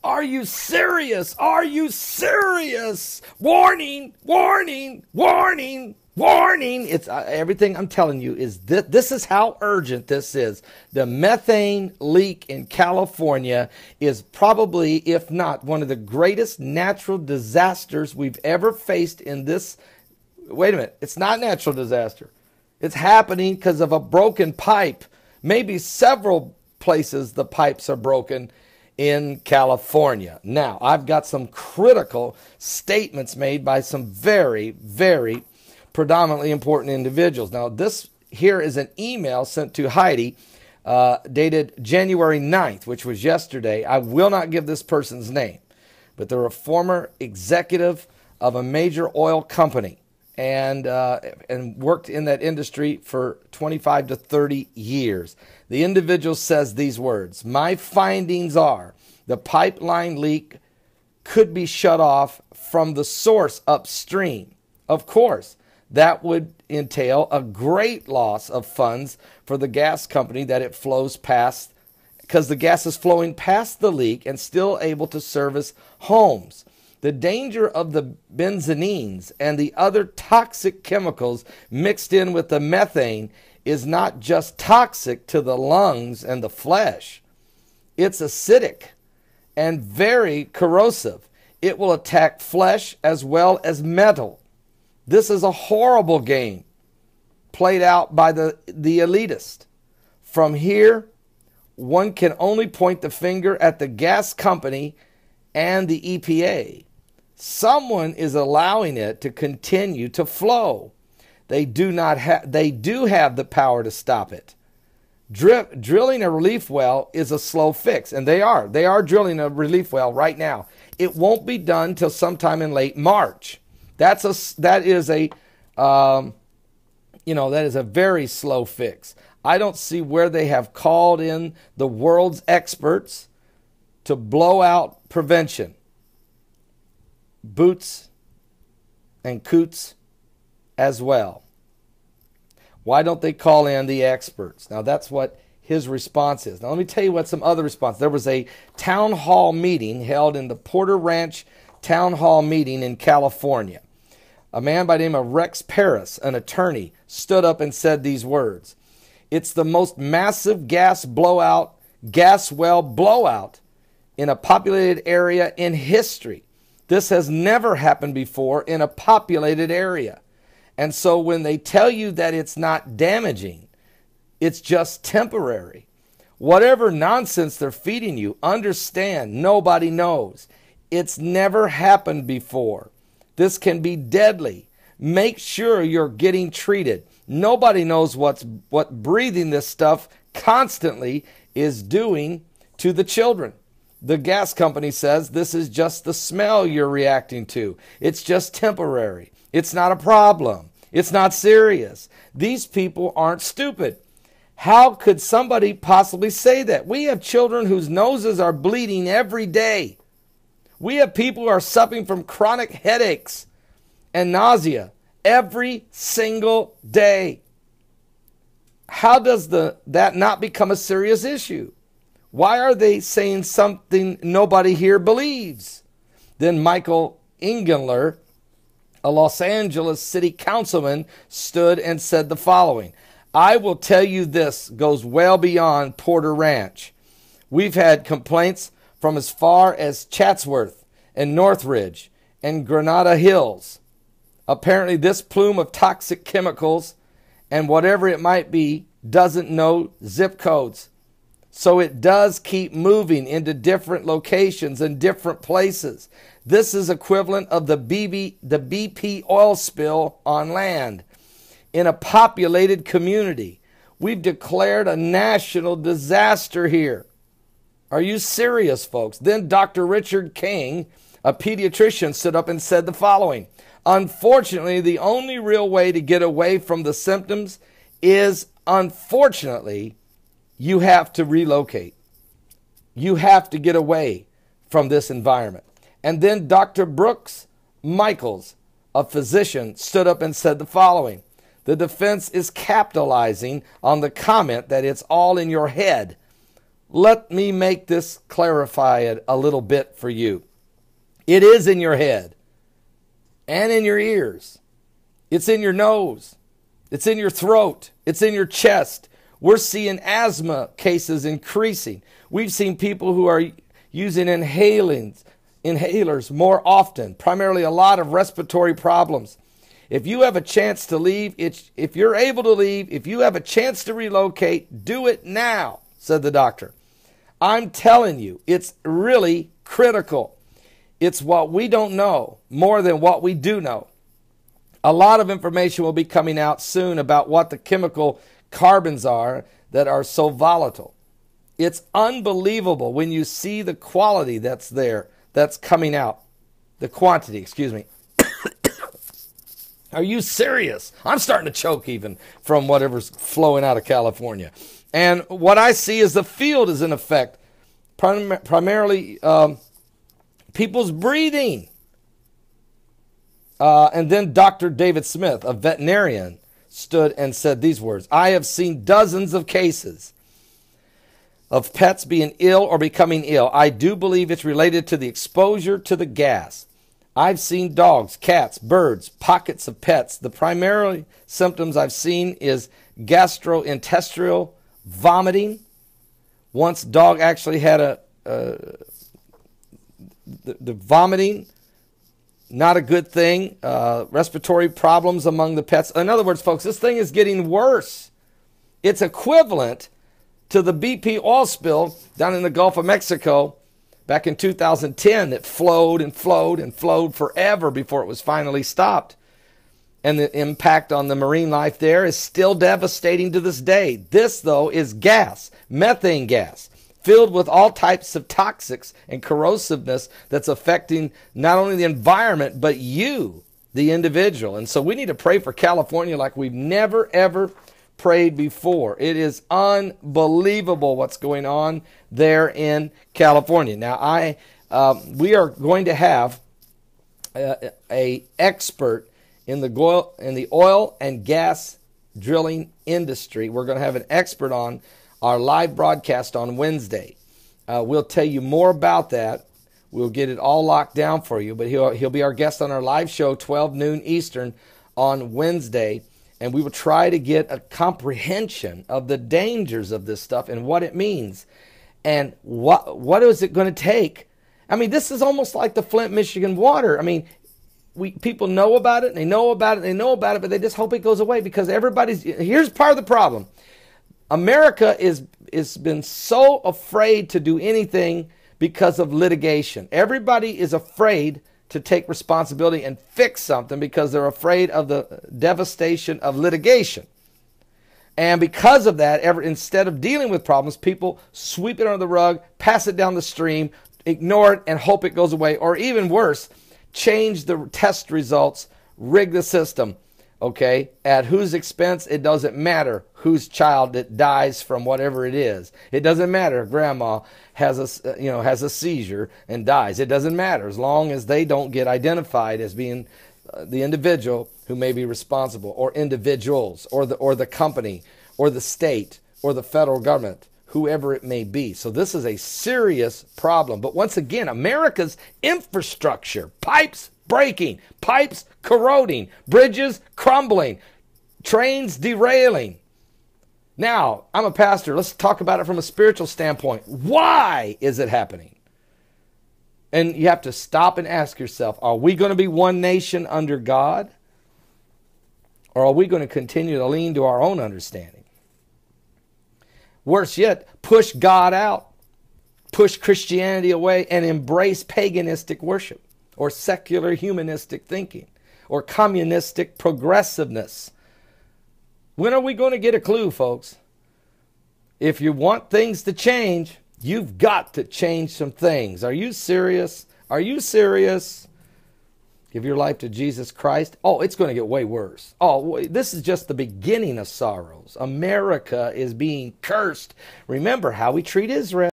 Are you serious? Are you serious? Warning, warning, warning, warning. It's everything I'm telling you is this is how urgent this is. The methane leak in California is probably, if not, one of the greatest natural disasters we've ever faced in this. Wait a minute. It's not a natural disaster. It's happening because of a broken pipe. Maybe several places the pipes are broken in California. Now, I've got some critical statements made by some very, very predominantly important individuals. Now, this here is an email sent to Heidi dated January 9th, which was yesterday. I will not give this person's name, but they're a former executive of a major oil company and worked in that industry for 25 to 30 years. The individual says these words: my findings are the pipeline leak could be shut off from the source upstream. Of course, that would entail a great loss of funds for the gas company that it flows past, because the gas is flowing past the leak and still able to service homes. The danger of the benzines and the other toxic chemicals mixed in with the methane is not just toxic to the lungs and the flesh. It's acidic and very corrosive. It will attack flesh as well as metal. This is a horrible game played out by the elitist. From here, one can only point the finger at the gas company and the EPA. Someone is allowing it to continue to flow. They do have the power to stop it. Drilling a relief well is a slow fix, and they are drilling a relief well right now. It won't be done till sometime in late March. That is a very slow fix. I don't see where they have called in the world's experts to blow out prevention. Boots and Coots as well. Why don't they call in the experts? Now, that's what his response is. Now, let me tell you what some other response. There was a town hall meeting held in the Porter Ranch Town Hall meeting in California. A man by the name of Rex Paris, an attorney, stood up and said these words: it's the most massive gas well blowout in a populated area in history. This has never happened before in a populated area. And so when they tell you that it's not damaging, it's just temporary. Whatever nonsense they're feeding you, understand nobody knows. It's never happened before. This can be deadly. Make sure you're getting treated. Nobody knows what breathing this stuff constantly is doing to the children. The gas company says this is just the smell you're reacting to. It's just temporary. It's not a problem. It's not serious. These people aren't stupid. How could somebody possibly say that? We have children whose noses are bleeding every day. We have people who are suffering from chronic headaches and nausea every single day. How does that not become a serious issue? Why are they saying something nobody here believes? Then Michael Engenler, a Los Angeles city councilman, stood and said the following: I will tell you this goes well beyond Porter Ranch. We've had complaints from as far as Chatsworth and Northridge and Granada Hills. Apparently this plume of toxic chemicals and whatever it might be doesn't know zip codes. So it does keep moving into different locations and different places. This is equivalent of the BP oil spill on land in a populated community. We've declared a national disaster here. Are you serious, folks? Then Dr. Richard King, a pediatrician, stood up and said the following: unfortunately, the only real way to get away from the symptoms is, unfortunately, you have to relocate. You have to get away from this environment. And then Dr. Brooks Michaels, a physician, stood up and said the following: the defense is capitalizing on the comment that it's all in your head. Let me make this clarify it a little bit for you. It is in your head and in your ears. It's in your nose. It's in your throat. It's in your chest. We're seeing asthma cases increasing. We've seen people who are using inhalers more often, primarily a lot of respiratory problems. If you have a chance to leave, if you're able to leave, if you have a chance to relocate, do it now, said the doctor. I'm telling you, it's really critical. It's what we don't know more than what we do know. A lot of information will be coming out soon about what the chemical carbons are that are so volatile. It's unbelievable when you see the quality that's there, that's coming out. The quantity, excuse me. Are you serious? I'm starting to choke even from whatever's flowing out of California. And what I see is the field is in effect, primarily people's breathing. And then Dr. David Smith, a veterinarian, stood and said these words: I have seen dozens of cases of pets being ill or becoming ill. I do believe it's related to the exposure to the gas. I've seen dogs, cats, birds, pockets of pets. The primary symptoms I've seen is gastrointestinal vomiting. Once dog actually had the vomiting, not a good thing. Respiratory problems among the pets. In other words, folks, this thing is getting worse. It's equivalent to the BP oil spill down in the Gulf of Mexico back in 2010 that flowed and flowed and flowed forever before it was finally stopped. And the impact on the marine life there is still devastating to this day. This, though, is gas, methane gas, filled with all types of toxics and corrosiveness that's affecting not only the environment, but you, the individual. And so we need to pray for California like we've never, ever prayed before. It is unbelievable what's going on there in California. Now, we are going to have a expert in the oil and gas drilling industry. We're going to have an expert on our live broadcast on Wednesday. We'll tell you more about that. We'll get it all locked down for you, but he'll be our guest on our live show, 12 noon Eastern on Wednesday, and we will try to get a comprehension of the dangers of this stuff and what it means and what is it going to take. I mean, this is almost like the Flint, Michigan water. I mean, people know about it, and they know about it, and they know about it, but they just hope it goes away because here's part of the problem. America is been so afraid to do anything because of litigation. Everybody is afraid to take responsibility and fix something because they're afraid of the devastation of litigation. And because of that, instead of dealing with problems, people sweep it under the rug, pass it down the stream, ignore it, and hope it goes away. Or even worse, change the test results, rig the system. Okay, at whose expense? It doesn't matter whose child that dies from whatever it is. It doesn't matter if grandma has a seizure and dies. It doesn't matter as long as they don't get identified as being the individual who may be responsible, or individuals, or the company, or the state, or the federal government, whoever it may be. So this is a serious problem. But once again, America's infrastructure, pipes breaking, pipes corroding, bridges crumbling, trains derailing. Now, I'm a pastor. Let's talk about it from a spiritual standpoint. Why is it happening? And you have to stop and ask yourself, are we going to be one nation under God? Or are we going to continue to lean to our own understanding? Worse yet, push God out, push Christianity away, and embrace paganistic worship, or secular humanistic thinking, or communistic progressiveness. When are we going to get a clue, folks? If you want things to change, you've got to change some things. Are you serious? Are you serious? Give your life to Jesus Christ. Oh, it's going to get way worse. Oh, this is just the beginning of sorrows. America is being cursed. Remember how we treat Israel.